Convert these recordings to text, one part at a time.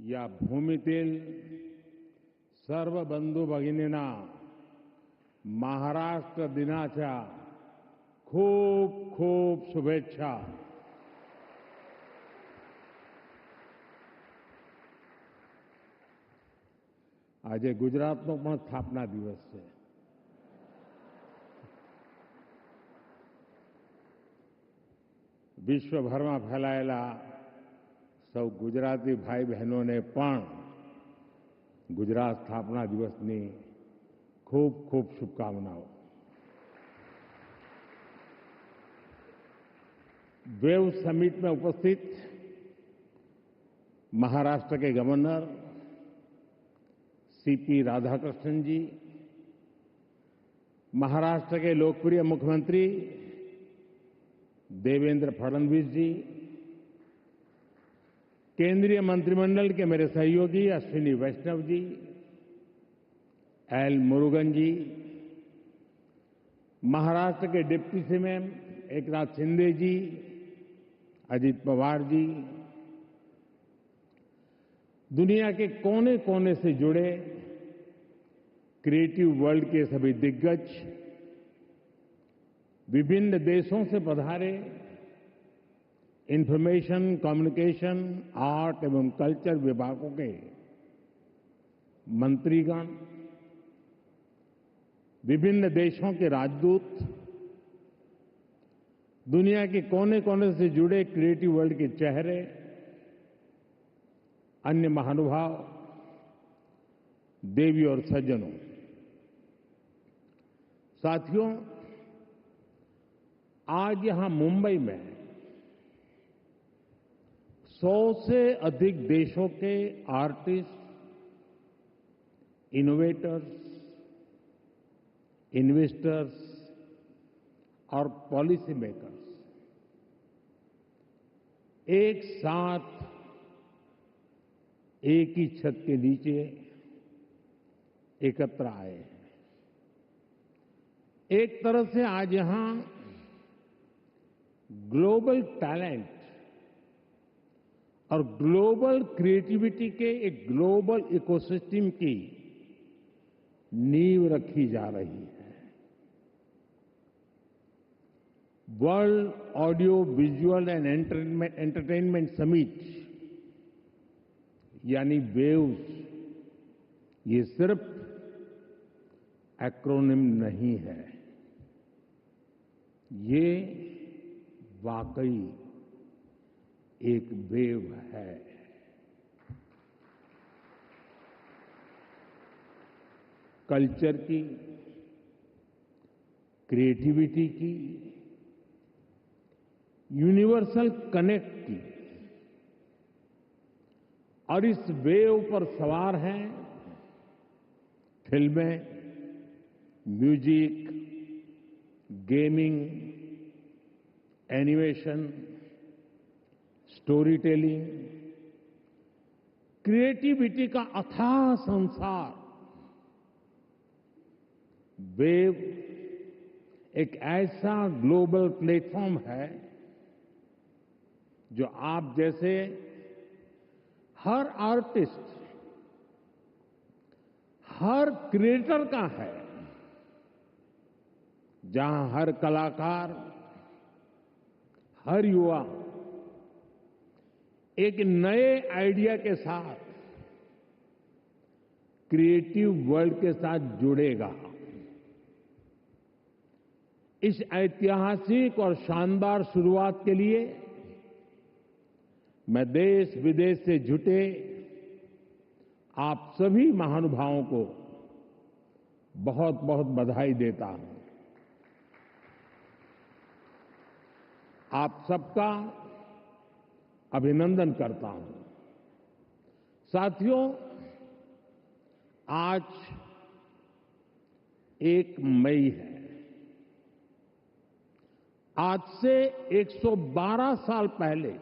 या भूमीतील सर्व बंधू भगिनींना महाराष्ट्र दिनाच्या खूप खूप शुभेच्छा. આજે ગુજરાતનો પણ સ્થાપના દિવસ છે. વિશ્વભરમાં ફેલાયેલા સૌ ગુજરાતી ભાઈ બહેનોને પણ ગુજરાત સ્થાપના દિવસની खूब खूब शुभकामनाओं. वेव समिट में उपस्थित महाराष्ट्र के गवर्नर सीपी राधाकृष्णन जी, महाराष्ट्र के लोकप्रिय मुख्यमंत्री देवेंद्र फडणवीस जी, केंद्रीय मंत्रिमंडल के मेरे सहयोगी अश्विनी वैष्णव जी, एल मुरुगन जी, महाराष्ट्र के डिप्टी सीएम एकनाथ शिंदे जी, अजित पवार जी, दुनिया के कोने कोने से जुड़े क्रिएटिव वर्ल्ड के सभी दिग्गज, विभिन्न देशों से पधारे इंफॉर्मेशन, कम्युनिकेशन, आर्ट एवं कल्चर विभागों के मंत्रीगण, विभिन्न देशों के राजदूत, दुनिया के कोने कोने से जुड़े क्रिएटिव वर्ल्ड के चेहरे, अन्य महानुभाव, देवी और सज्जनों, साथियों, आज यहां मुंबई में 100 से अधिक देशों के आर्टिस्ट, इनोवेटर्स, इन्वेस्टर्स और पॉलिसी मेकर्स एक साथ एक ही छत के नीचे एकत्र आए हैं. एक तरह से आज यहां ग्लोबल टैलेंट और ग्लोबल क्रिएटिविटी के एक ग्लोबल इकोसिस्टम की नींव रखी जा रही है. World audio visual and entertainment summit यानी वेव्स, ये सिर्फ एक्रोनिम नहीं है, ये वाकई एक वेव है. कल्चर की, क्रिएटिविटी की, यूनिवर्सल कनेक्ट की, और इस वेव पर सवार हैं फिल्में, music, gaming, animation, story telling, creativity का अथाह संसार. वेव एक ऐसा ग्लोबल प्लेटफॉर्म है जो आप जैसे हर आर्टिस्ट, हर क्रिएटर का है, जहां हर कलाकार, हर युवा एक नए आइडिया के साथ क्रिएटिव वर्ल्ड के साथ जुड़ेगा. इस ऐतिहासिक और शानदार शुरुआत के लिए मैं देश विदेश से जुटे आप सभी महानुभावों को बहुत बहुत बधाई देता हूं. आप सबका अभिनंदन करता हूं. साथियों, आज 1 मई है. आज से 112 साल पहले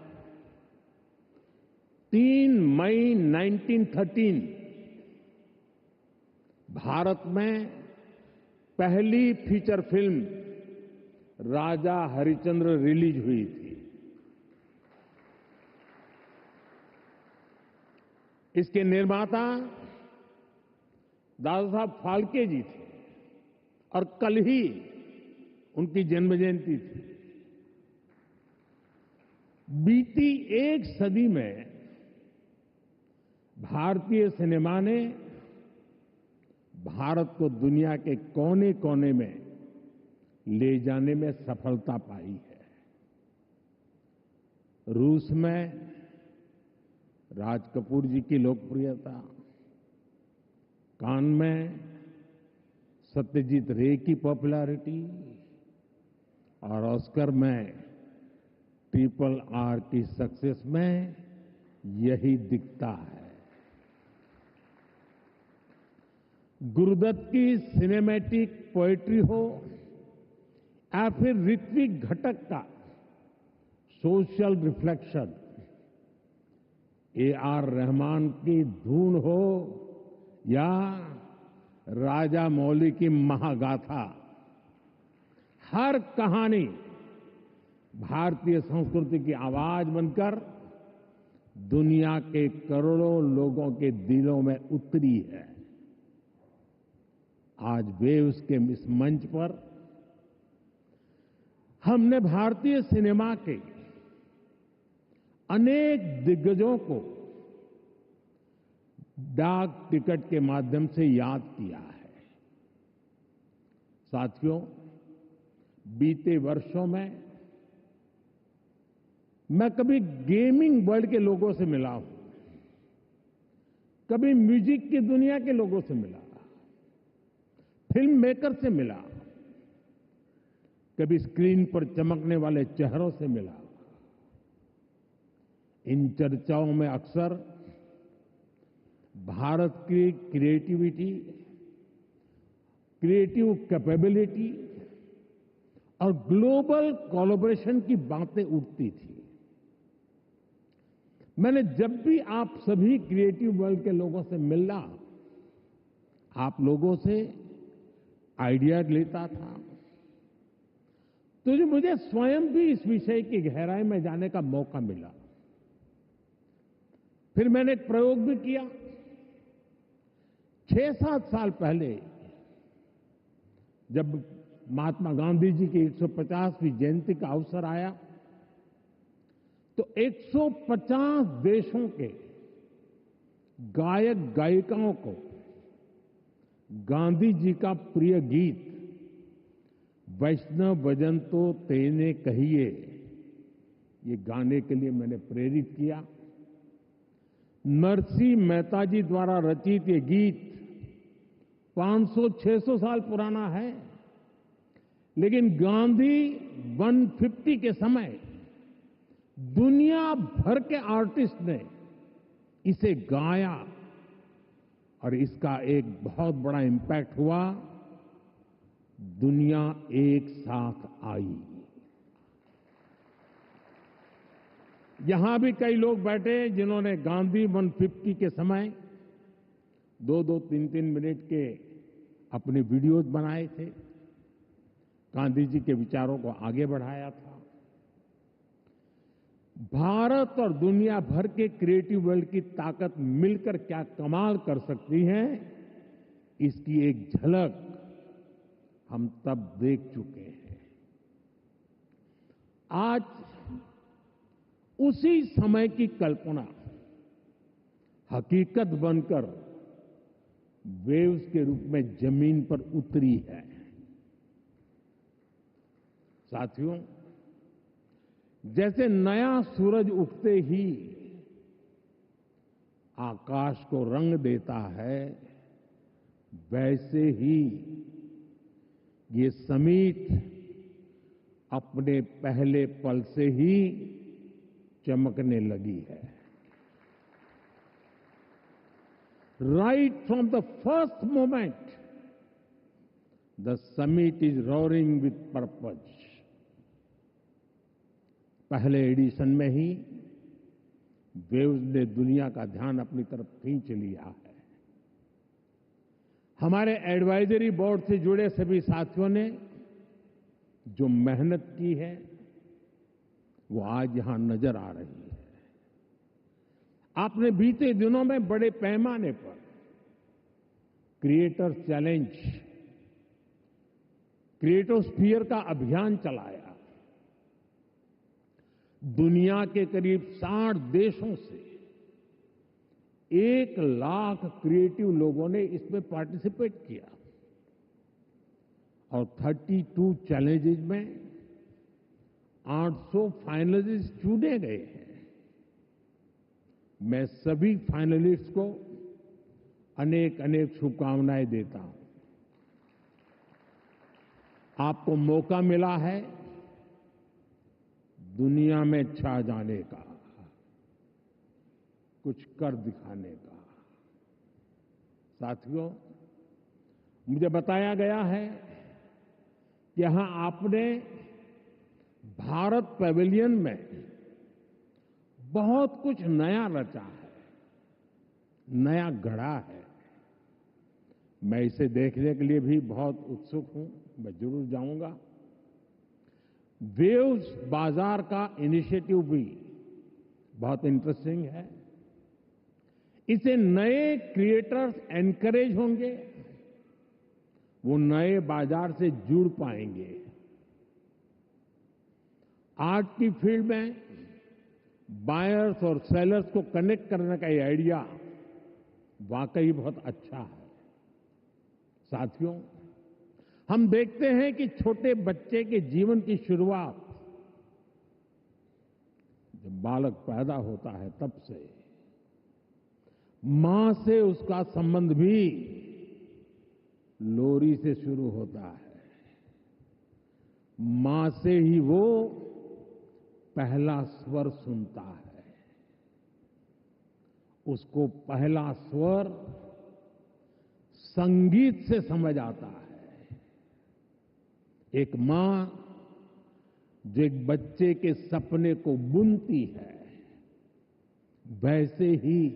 3 मई 1913 भारत में पहली फीचर फिल्म राजा हरिश्चंद्र रिलीज हुई थी. इसके निर्माता दादा साहब फाल्के जी थे और कल ही उनकी जन्म जयंती थी। बीती एक सदी में भारतीय सिनेमा ने भारत को दुनिया के कोने कोने में ले जाने में सफलता पाई है। रूस में राज कपूर जी की लोकप्रियता, कान में सत्यजीत रे की पॉपुलैरिटी और ऑस्कर में RRR की सक्सेस में यही दिखता है। गुरुदत्त की सिनेमैटिक पोएट्री हो या फिर ऋत्विक घटक का सोशल रिफ्लेक्शन, AR रहमान की धून हो या राजा मौली की महागाथा, हर कहानी भारतीय संस्कृति की आवाज बनकर दुनिया के करोड़ों लोगों के दिलों में उतरी है। आज वेव्स के इस मंच पर हमने भारतीय सिनेमा के अनेक दिग्गजों को डाक टिकट के माध्यम से याद किया है। साथियों, बीते वर्षों में मैं कभी गेमिंग वर्ल्ड के लोगों से मिला हूं, कभी म्यूजिक की दुनिया के लोगों से मिला, फिल्म मेकर से मिला, कभी स्क्रीन पर चमकने वाले चेहरों से मिला। इन चर्चाओं में अक्सर भारत की क्रिएटिविटी, क्रिएटिव कैपेबिलिटी और ग्लोबल कोलैबोरेशन की बातें उठती थी। मैंने जब भी आप सभी क्रिएटिव वर्ल्ड के लोगों से मिला, आप लोगों से आइडिया लेता था, तो जो मुझे स्वयं भी इस विषय की गहराई में जाने का मौका मिला। फिर मैंने एक प्रयोग भी किया। 6-7 साल पहले जब महात्मा गांधी जी की 150वीं जयंती का अवसर आया, तो 150 देशों के गायक गायिकाओं को गांधी जी का प्रिय गीत वैष्णव भजन तो तेने कहिए, ये गाने के लिए मैंने प्रेरित किया। नरसिंह मेहता जी द्वारा रचित ये गीत 500-600 साल पुराना है, लेकिन गांधी 150 के समय दुनिया भर के आर्टिस्ट ने इसे गाया और इसका एक बहुत बड़ा इम्पैक्ट हुआ। दुनिया एक साथ आई। यहां भी कई लोग बैठे जिन्होंने गांधी 150 के समय 2-2, 3-3 मिनट के अपने वीडियोज बनाए थे, गांधी जी के विचारों को आगे बढ़ाया था। भारत और दुनिया भर के क्रिएटिव वर्ल्ड की ताकत मिलकर क्या कमाल कर सकती है, इसकी एक झलक हम तब देख चुके हैं। आज उसी समय की कल्पना हकीकत बनकर वेव्स के रूप में जमीन पर उतरी है। साथियों, जैसे नया सूरज उगते ही आकाश को रंग देता है, वैसे ही ये समीट अपने पहले पल से ही चमकने लगी है। Right from the first moment the summit is roaring with purpose. पहले एडिशन में ही वेव्स ने दुनिया का ध्यान अपनी तरफ खींच लिया है। हमारे एडवाइजरी बोर्ड से जुड़े सभी साथियों ने जो मेहनत की है वो आज यहां नजर आ रही है। आपने बीते दिनों में बड़े पैमाने पर क्रिएटर चैलेंज, क्रिएटोस्फीयर का अभियान चलाया। दुनिया के करीब 60 देशों से 1 लाख क्रिएटिव लोगों ने इसमें पार्टिसिपेट किया और 32 चैलेंजेस में 800 फाइनलिस्ट चुने गए हैं। मैं सभी फाइनलिस्ट को अनेक अनेक शुभकामनाएं देता हूं। आपको मौका मिला है दुनिया में छा जाने का, कुछ कर दिखाने का। साथियों, मुझे बताया गया है कि यहां आपने भारत पैवेलियन में बहुत कुछ नया रचा है, नया गढ़ा है। मैं इसे देखने के लिए भी बहुत उत्सुक हूं, मैं जरूर जाऊंगा। वेव्स बाजार का इनिशिएटिव भी बहुत इंटरेस्टिंग है। इसे नए क्रिएटर्स एनकरेज होंगे, वो नए बाजार से जुड़ पाएंगे। आर्ट की फील्ड में बायर्स और सेलर्स को कनेक्ट करने का ये आइडिया वाकई बहुत अच्छा है। साथियों, हम देखते हैं कि छोटे बच्चे के जीवन की शुरुआत जब बालक पैदा होता है तब से मां से उसका संबंध भी लोरी से शुरू होता है। मां से ही वो पहला स्वर सुनता है। उसको पहला स्वर संगीत से समझ आता है। एक मां जो एक बच्चे के सपने को बुनती है, वैसे ही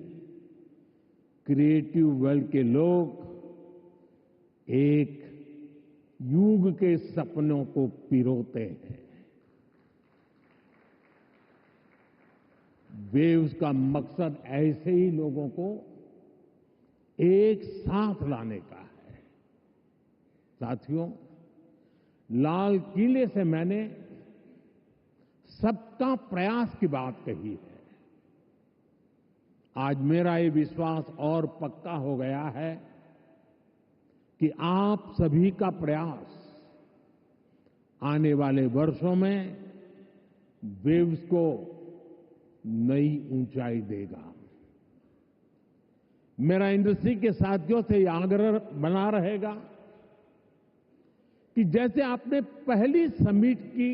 क्रिएटिव वर्ल्ड के लोग एक युग के सपनों को पिरोते हैं। वेव्स का मकसद ऐसे ही लोगों को एक साथ लाने का है। साथियों, लाल किले से मैंने सबका प्रयास की बात कही है। आज मेरा ये विश्वास और पक्का हो गया है कि आप सभी का प्रयास आने वाले वर्षों में वेव्स को नई ऊंचाई देगा। मेरा इंडस्ट्री के साथियों से यह आग्रह बना रहेगा कि जैसे आपने पहली समिट की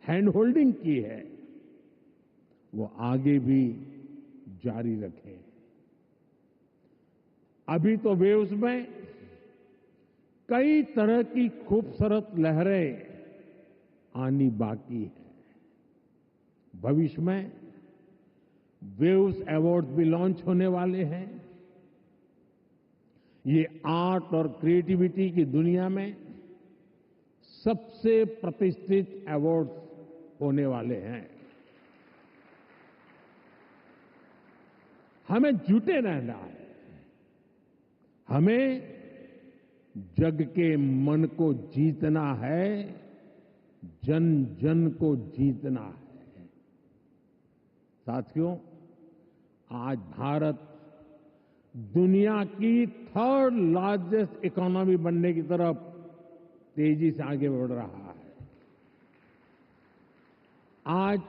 हैंड होल्डिंग की है, वो आगे भी जारी रखें। अभी तो वेव्स में कई तरह की खूबसूरत लहरें आनी बाकी है। भविष्य में वेव्स अवार्ड भी लॉन्च होने वाले हैं। ये आर्ट और क्रिएटिविटी की दुनिया में सबसे प्रतिष्ठित अवार्ड होने वाले हैं। हमें जुटे रहना है। हमें जग के मन को जीतना है, जन जन को जीतना है। साथियों, आज भारत दुनिया की 3rd लार्जेस्ट इकोनॉमी बनने की तरफ तेजी से आगे बढ़ रहा है। आज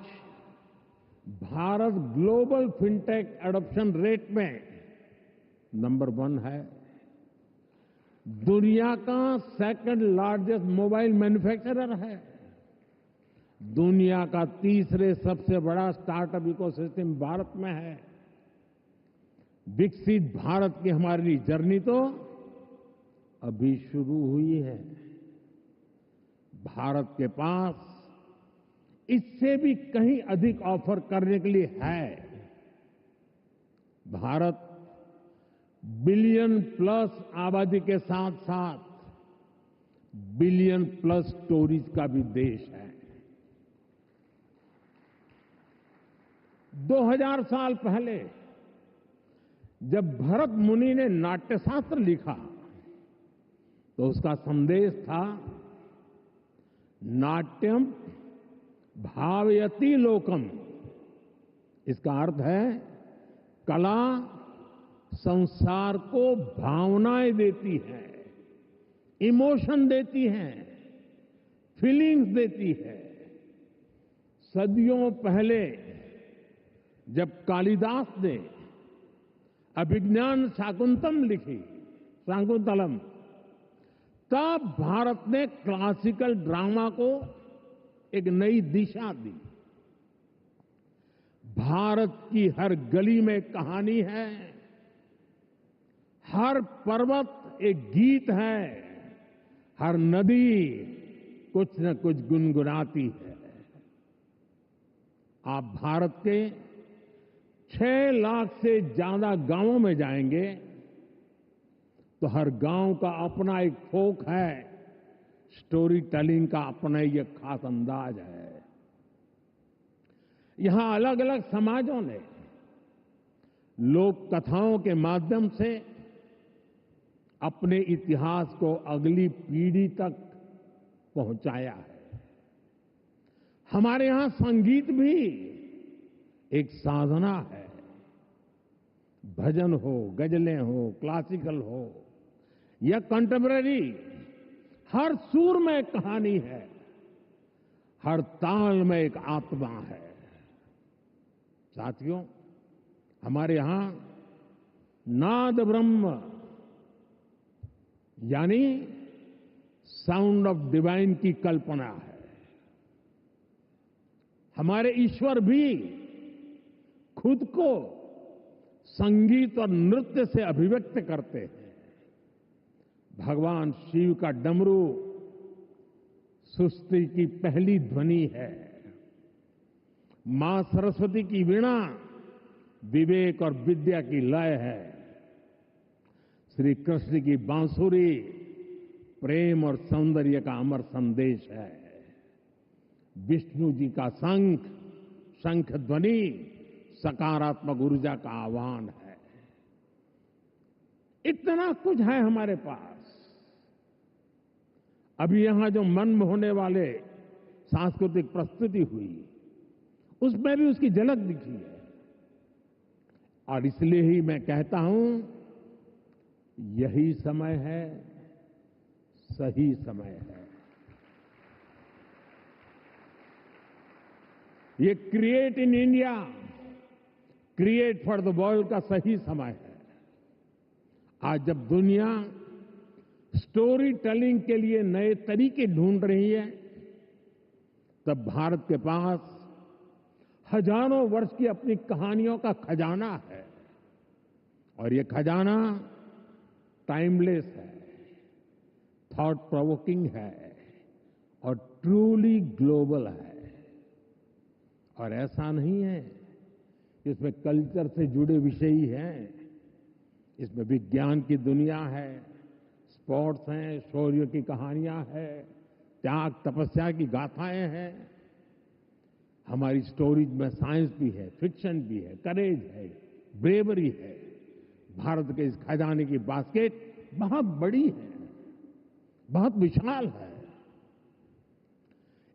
Bharat global fintech adoption rate में नंबर 1 है। दुनिया का 2nd लार्जेस्ट मोबाइल मैन्युफैक्चरर है। दुनिया का 3रे सबसे बड़ा स्टार्टअप इकोसिस्टम भारत में है। विकसित भारत की हमारी जर्नी तो अभी शुरू हुई है। भारत के पास इससे भी कहीं अधिक ऑफर करने के लिए है। भारत बिलियन प्लस आबादी के साथ साथ बिलियन प्लस स्टोरीज का भी देश है। 2000 साल पहले जब भरत मुनि ने नाट्यशास्त्र लिखा तो उसका संदेश था नाट्यम भावयति लोकम। इसका अर्थ है कला संसार को भावनाएं देती है, इमोशन देती है, फीलिंग्स देती है। सदियों पहले जब कालिदास ने अभिज्ञान शाकुंतलम, तब भारत ने क्लासिकल ड्रामा को एक नई दिशा दी। भारत की हर गली में कहानी है, हर पर्वत एक गीत है, हर नदी कुछ न कुछ गुनगुनाती है। आप भारत के 6 लाख से ज्यादा गांवों में जाएंगे तो हर गांव का अपना एक फोक है, स्टोरी टेलिंग का अपना एक खास अंदाज है। यहां अलग अलग समाजों ने लोक कथाओं के माध्यम से अपने इतिहास को अगली पीढ़ी तक पहुंचाया है। हमारे यहां संगीत भी एक साधना है। भजन हो, गजलें हो, क्लासिकल हो या कंटेम्पररी, हर सुर में एक कहानी है, हर ताल में एक आत्मा है। साथियों, हमारे यहां नाद ब्रह्म यानी साउंड ऑफ डिवाइन की कल्पना है। हमारे ईश्वर भी खुद को संगीत और नृत्य से अभिव्यक्त करते हैं। भगवान शिव का डमरू सृष्टि की पहली ध्वनि है। मां सरस्वती की वीणा विवेक और विद्या की लय है। श्री कृष्ण की बांसुरी प्रेम और सौंदर्य का अमर संदेश है। विष्णु जी का शंख ध्वनि सकारात्मक ऊर्जा का आह्वान है। इतना कुछ है हमारे पास। अभी यहां जो मन में होने वाले सांस्कृतिक प्रस्तुति हुई, उसमें भी उसकी झलक दिखी है। और इसलिए ही मैं कहता हूं, यही समय है, सही समय है। ये create in India, create for the world का सही समय है। आज जब दुनिया स्टोरी टेलिंग के लिए नए तरीके ढूंढ रही है, तब भारत के पास हजारों वर्ष की अपनी कहानियों का खजाना है। और ये खजाना टाइमलेस है, थॉट प्रोवोकिंग है और ट्रूली ग्लोबल है। और ऐसा नहीं है कि इसमें कल्चर से जुड़े विषय ही हैं। इसमें विज्ञान की दुनिया है, स्पोर्ट्स हैं, शौर्य की कहानियां हैं, त्याग तपस्या की गाथाएं हैं। हमारी स्टोरीज में साइंस भी है, फिक्शन भी है, करेज है, ब्रेवरी है। भारत के इस खजाने की बास्केट बहुत बड़ी है, बहुत विशाल है।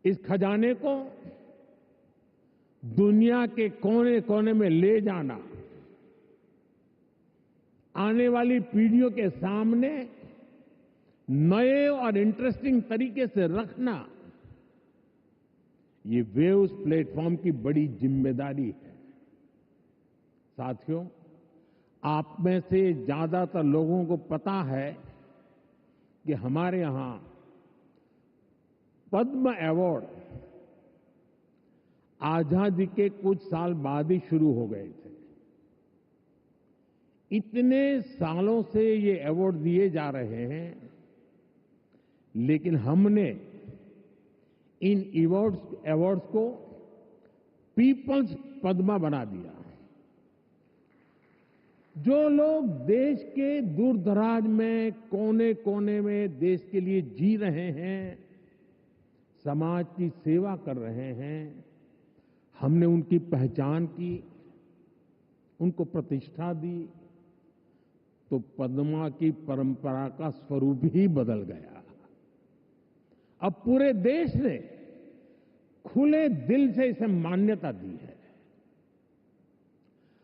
इस खजाने को दुनिया के कोने कोने में ले जाना, आने वाली पीढ़ियों के सामने नए और इंटरेस्टिंग तरीके से रखना, ये वेव्स प्लेटफॉर्म की बड़ी जिम्मेदारी है। साथियों, आप में से ज्यादातर लोगों को पता है कि हमारे यहां पद्म अवार्ड आजादी के कुछ साल बाद ही शुरू हो गए थे। इतने सालों से ये अवार्ड दिए जा रहे हैं, लेकिन हमने इन अवार्ड्स को पीपल्स पद्मा बना दिया। जो लोग देश के दूर दराज में, कोने कोने में देश के लिए जी रहे हैं, समाज की सेवा कर रहे हैं, हमने उनकी पहचान की, उनको प्रतिष्ठा दी, तो पद्मा की परंपरा का स्वरूप ही बदल गया। अब पूरे देश ने खुले दिल से इसे मान्यता दी है।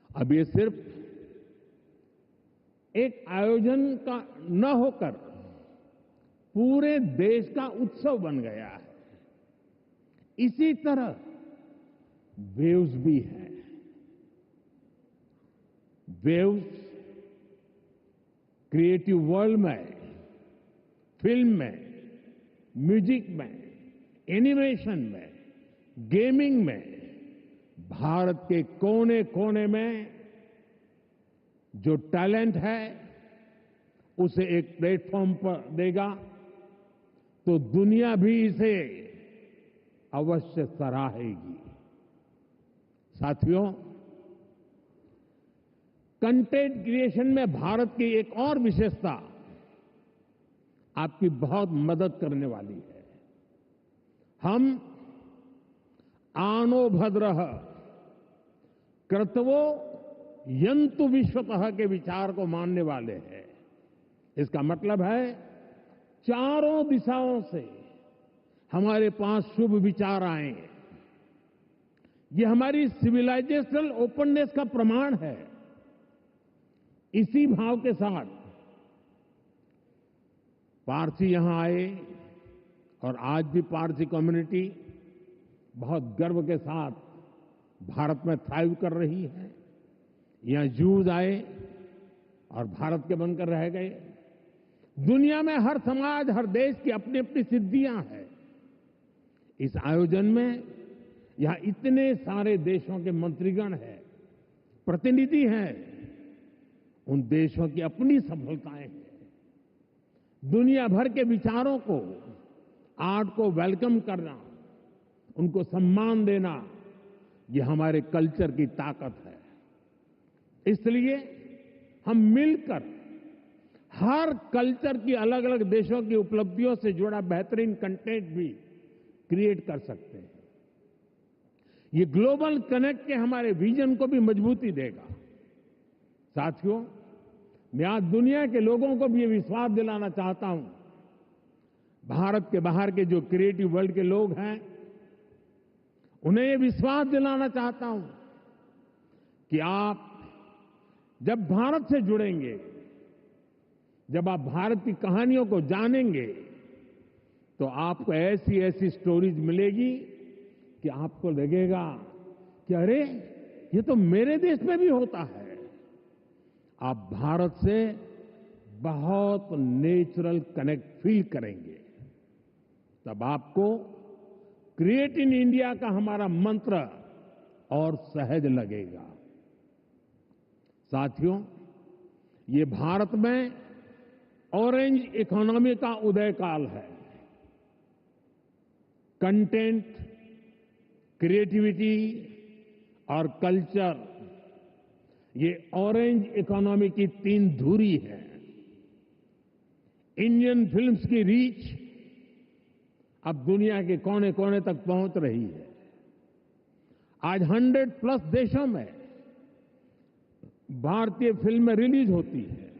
अब ये सिर्फ एक आयोजन का न होकर पूरे देश का उत्सव बन गया है। इसी तरह वेव्स भी है। वेव्स क्रिएटिव वर्ल्ड में, फिल्म में, म्यूजिक में, एनिमेशन में, गेमिंग में भारत के कोने कोने में जो टैलेंट है उसे एक प्लेटफॉर्म पर देगा तो दुनिया भी इसे अवश्य सराहेगी। साथियों, कंटेंट क्रिएशन में भारत की एक और विशेषता आपकी बहुत मदद करने वाली है। हम आनो भद्रः कर्तवो यंतु विश्वतः के विचार को मानने वाले हैं। इसका मतलब है चारों दिशाओं से हमारे पास शुभ विचार आए। ये हमारी सिविलाइजेशनल ओपननेस का प्रमाण है। इसी भाव के साथ पारसी यहां आए और आज भी पारसी कम्युनिटी बहुत गर्व के साथ भारत में थ्राइव कर रही है। यहां जूज आए और भारत के बनकर रह गए। दुनिया में हर समाज, हर देश की अपनी अपनी सिद्धियां हैं। इस आयोजन में यहां इतने सारे देशों के मंत्रीगण हैं, प्रतिनिधि हैं। उन देशों की अपनी सफलताएं हैं। दुनिया भर के विचारों को, आर्ट को वेलकम करना, उनको सम्मान देना, ये हमारे कल्चर की ताकत है। इसलिए हम मिलकर हर कल्चर की, अलग अलग देशों की उपलब्धियों से जुड़ा बेहतरीन कंटेंट भी क्रिएट कर सकते हैं। ये ग्लोबल कनेक्ट के हमारे विजन को भी मजबूती देगा। साथियों, मैं आज दुनिया के लोगों को भी ये विश्वास दिलाना चाहता हूं, भारत के बाहर के जो क्रिएटिव वर्ल्ड के लोग हैं, उन्हें ये विश्वास दिलाना चाहता हूं कि आप जब भारत से जुड़ेंगे, जब आप भारत की कहानियों को जानेंगे, तो आपको ऐसी ऐसी स्टोरीज मिलेगी कि आपको लगेगा कि अरे, ये तो मेरे देश में भी होता है। आप भारत से बहुत नेचुरल कनेक्ट फील करेंगे। तब आपको क्रिएट इन इंडिया का हमारा मंत्र और सहज लगेगा। साथियों, ये भारत में ऑरेंज इकोनॉमी का उदय काल है। कंटेंट, क्रिएटिविटी और कल्चर, ये ऑरेंज इकोनॉमी की तीन धुरी है। इंडियन फिल्म्स की रीच अब दुनिया के कोने कोने तक पहुंच रही है। आज 100+ देशों में भारतीय फिल्में रिलीज होती है।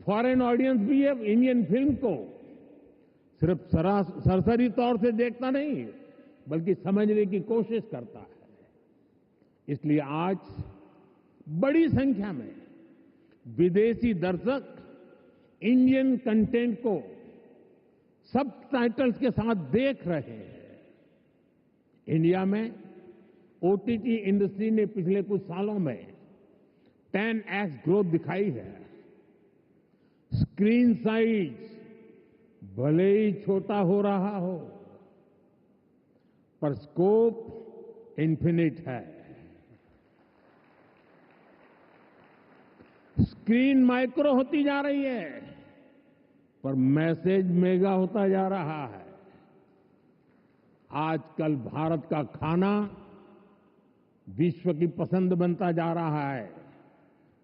फॉरेन ऑडियंस भी अब इंडियन फिल्म को सिर्फ सरसरी तौर से देखता नहीं, बल्कि समझने की कोशिश करता है। इसलिए आज बड़ी संख्या में विदेशी दर्शक इंडियन कंटेंट को सबटाइटल्स के साथ देख रहे हैं। इंडिया में ओटीटी इंडस्ट्री ने पिछले कुछ सालों में 10x ग्रोथ दिखाई है। स्क्रीन साइज भले ही छोटा हो रहा हो, पर स्कोप इन्फिनिट है। स्क्रीन माइक्रो होती जा रही है, पर मैसेज मेगा होता जा रहा है। आजकल भारत का खाना विश्व की पसंद बनता जा रहा है।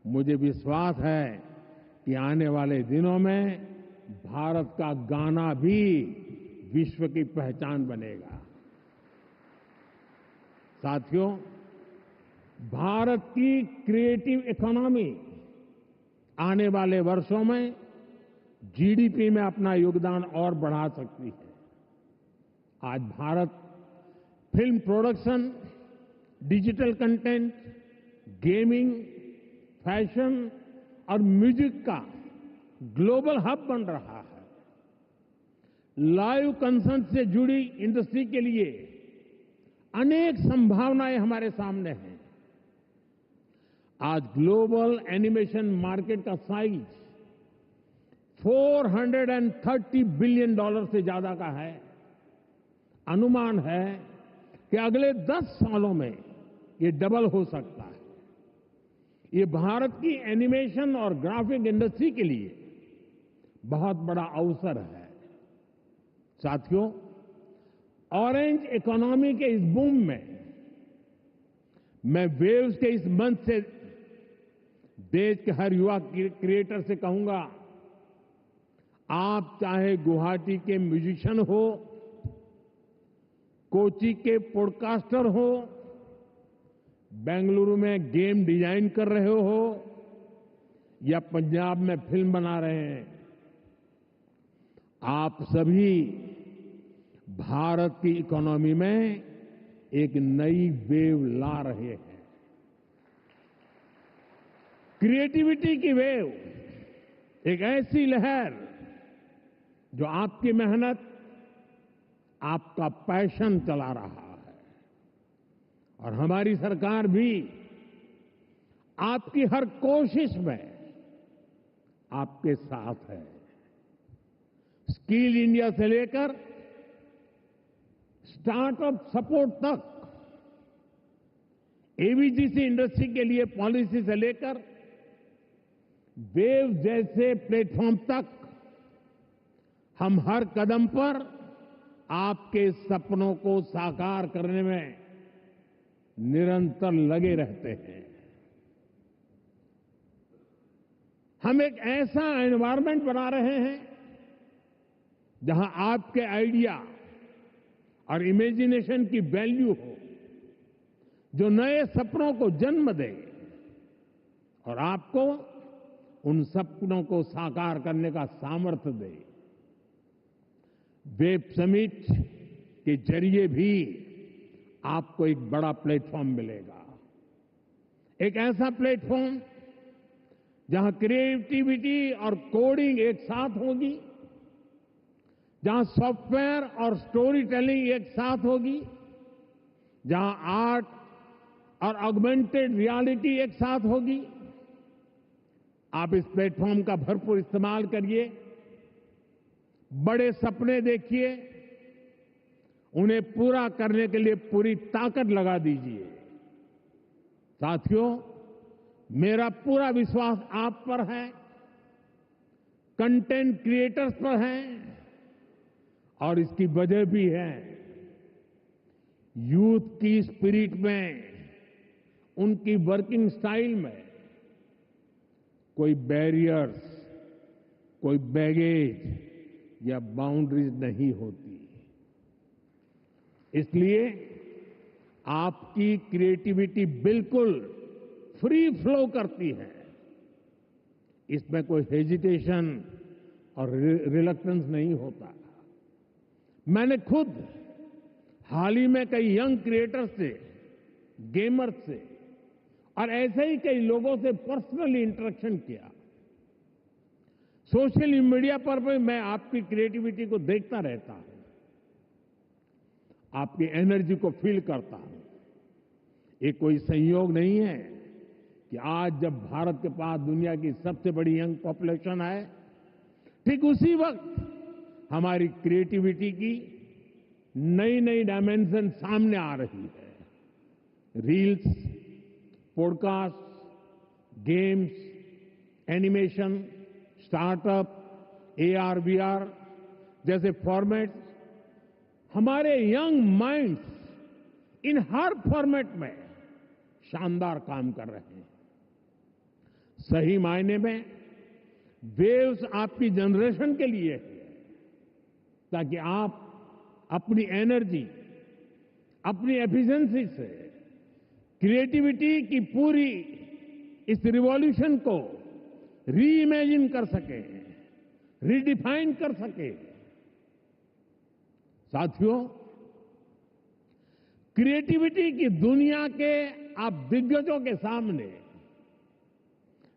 मुझे विश्वास है कि आने वाले दिनों में भारत का गाना भी विश्व की पहचान बनेगा। साथियों, भारत की क्रिएटिव इकोनॉमी आने वाले वर्षों में जीडीपी में अपना योगदान और बढ़ा सकती है। आज Bharat film production, digital content, gaming, fashion और म्यूजिक का ग्लोबल हब बन रहा है। लाइव कंसर्ट से जुड़ी इंडस्ट्री के लिए अनेक संभावनाएं हमारे सामने हैं। आज ग्लोबल एनिमेशन मार्केट का साइज $430 बिलियन से ज्यादा का है। अनुमान है कि अगले 10 सालों में ये डबल हो सकता है। ये भारत की एनिमेशन और ग्राफिक इंडस्ट्री के लिए बहुत बड़ा अवसर है। साथियों, ऑरेंज इकोनॉमी के इस बूम में मैं वेव्स के इस मंच से देश के हर युवा क्रिएटर से कहूंगा, आप चाहे गुवाहाटी के म्यूजिशियन हो, कोची के पॉडकास्टर हो, बेंगलुरु में गेम डिजाइन कर रहे हो या पंजाब में फिल्म बना रहे हैं, आप सभी भारत की इकोनॉमी में एक नई वेव ला रहे हैं। क्रिएटिविटी की वेव, एक ऐसी लहर जो आपकी मेहनत, आपका पैशन चला रहा है। और हमारी सरकार भी आपकी हर कोशिश में आपके साथ है। स्किल इंडिया से लेकर स्टार्टअप सपोर्ट तक, एवीजीसी इंडस्ट्री के लिए पॉलिसी से लेकर वेव जैसे प्लेटफॉर्म तक, हम हर कदम पर आपके सपनों को साकार करने में निरंतर लगे रहते हैं। हम एक ऐसा एनवायरनमेंट बना रहे हैं जहां आपके आइडिया और इमेजिनेशन की वैल्यू हो, जो नए सपनों को जन्म दे और आपको उन सपनों को साकार करने का सामर्थ्य दे। वेब समिट के जरिए भी आपको एक बड़ा प्लेटफॉर्म मिलेगा। एक ऐसा प्लेटफॉर्म जहां क्रिएटिविटी और कोडिंग एक साथ होगी, जहां सॉफ्टवेयर और स्टोरी टेलिंग एक साथ होगी, जहां आर्ट और ऑगमेंटेड रियलिटी एक साथ होगी। आप इस प्लेटफॉर्म का भरपूर इस्तेमाल करिए, बड़े सपने देखिए, उन्हें पूरा करने के लिए पूरी ताकत लगा दीजिए। साथियों, मेरा पूरा विश्वास आप पर है, कंटेंट क्रिएटर्स पर है, और इसकी वजह भी है यूथ की स्पिरिट में, उनकी वर्किंग स्टाइल में कोई बैरियर्स, कोई बैगेज या बाउंड्रीज नहीं होती। इसलिए आपकी क्रिएटिविटी बिल्कुल फ्री फ्लो करती है। इसमें कोई हेजिटेशन और रिलक्टेंस नहीं होता। मैंने खुद हाल ही में कई यंग क्रिएटर्स से, गेमर्स से और ऐसे ही कई लोगों से पर्सनली इंटरेक्शन किया। सोशल मीडिया पर भी मैं आपकी क्रिएटिविटी को देखता रहता हूं, आपकी एनर्जी को फील करता हूं। ये कोई संयोग नहीं है कि आज जब भारत के पास दुनिया की सबसे बड़ी यंग पॉपुलेशन है, ठीक उसी वक्त हमारी क्रिएटिविटी की नई नई डायमेंशन सामने आ रही है। Reels, podcast, games, animation, startup, AR, VR जैसे फॉर्मेट्स हमारे यंग माइंड्स इन हर फॉर्मेट में शानदार काम कर रहे हैं। सही मायने में वेव्स आपकी जनरेशन के लिए है, ताकि आप अपनी एनर्जी, अपनी एफिशिएंसी से क्रिएटिविटी की पूरी इस रिवॉल्यूशन को री इमेजिन कर सके, रीडिफाइन कर सके। साथियों, क्रिएटिविटी की दुनिया के आप दिग्गजों के सामने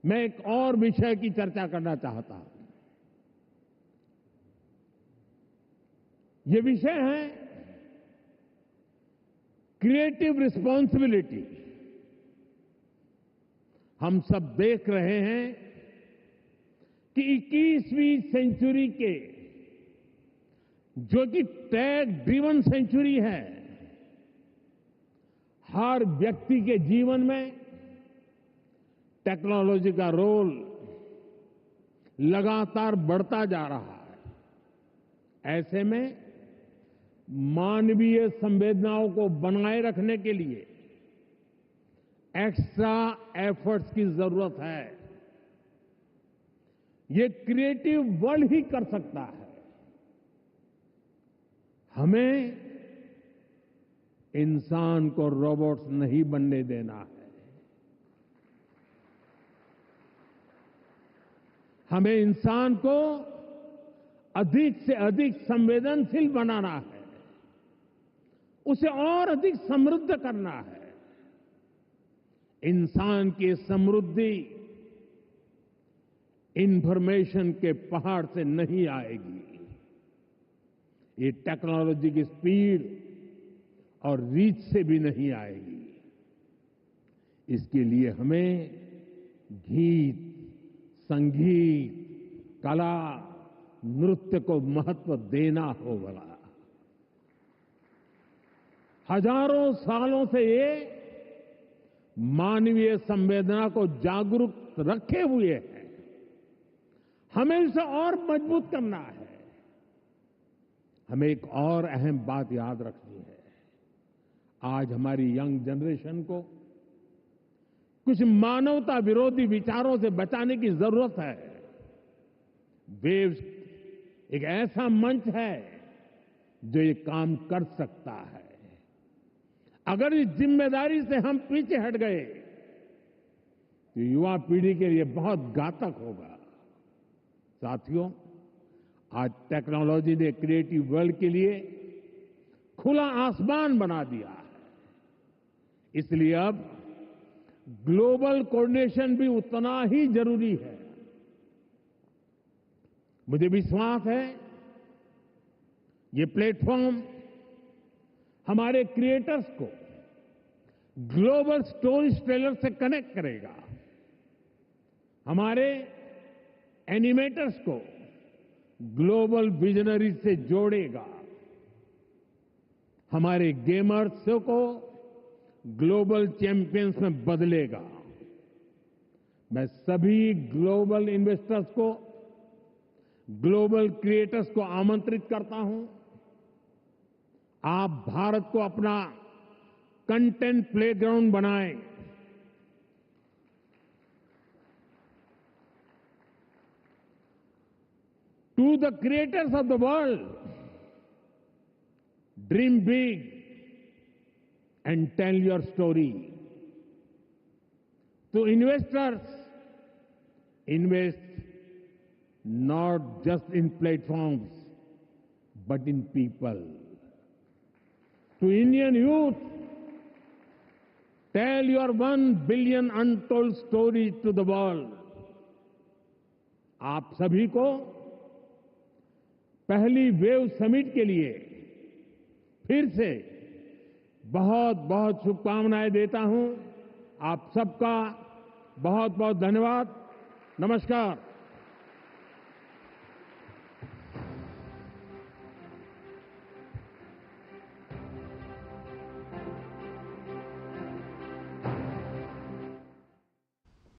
मैं एक और विषय की चर्चा करना चाहता हूं। ये विषय है क्रिएटिव रिस्पॉन्सिबिलिटी। हम सब देख रहे हैं कि 21वीं सेंचुरी के जो कि टेक ड्रिवन सेंचुरी है, हर व्यक्ति के जीवन में टेक्नोलॉजी का रोल लगातार बढ़ता जा रहा है। ऐसे में मानवीय संवेदनाओं को बनाए रखने के लिए एक्स्ट्रा एफर्ट्स की जरूरत है। ये क्रिएटिव वर्ल्ड ही कर सकता है। हमें इंसान को रोबोट्स नहीं बनने देना है। हमें इंसान को अधिक से अधिक संवेदनशील बनाना है, उसे और अधिक समृद्ध करना है। इंसान की समृद्धि इंफॉर्मेशन के पहाड़ से नहीं आएगी। ये टेक्नोलॉजी की स्पीड और रीच से भी नहीं आएगी। इसके लिए हमें गीत, संगीत, कला, नृत्य को महत्व देना होगा। हजारों सालों से ये मानवीय संवेदना को जागरूक रखे हुए है। हमें इसे और मजबूत करना है। हमें एक और अहम बात याद रखनी है। आज हमारी यंग जनरेशन को कुछ मानवता विरोधी विचारों से बचाने की जरूरत है। वेव्स एक ऐसा मंच है जो ये काम कर सकता है। अगर इस जिम्मेदारी से हम पीछे हट गए तो युवा पीढ़ी के लिए बहुत घातक होगा। साथियों, आज टेक्नोलॉजी ने क्रिएटिव वर्ल्ड के लिए खुला आसमान बना दिया है। इसलिए अब ग्लोबल कोऑर्डिनेशन भी उतना ही जरूरी है। मुझे विश्वास है ये प्लेटफॉर्म हमारे क्रिएटर्स को ग्लोबल स्टोरी टेलर से कनेक्ट करेगा, हमारे एनिमेटर्स को ग्लोबल विजनरी से जोड़ेगा, हमारे गेमर्स को ग्लोबल चैंपियंस में बदलेगा। मैं सभी ग्लोबल इन्वेस्टर्स को, ग्लोबल क्रिएटर्स को आमंत्रित करता हूं। आप भारत को अपना कंटेंट प्लेग्राउंड बनाएं। To the creators of the world, dream big and tell your story. To investors, invest not just in platforms, but in people. To Indian youth, tell your 1 billion untold stories to the world. आप सभी को पहली wave summit के लिए फिर से बहुत बहुत शुभकामनाएं देता हूं। आप सबका बहुत बहुत धन्यवाद। नमस्कार।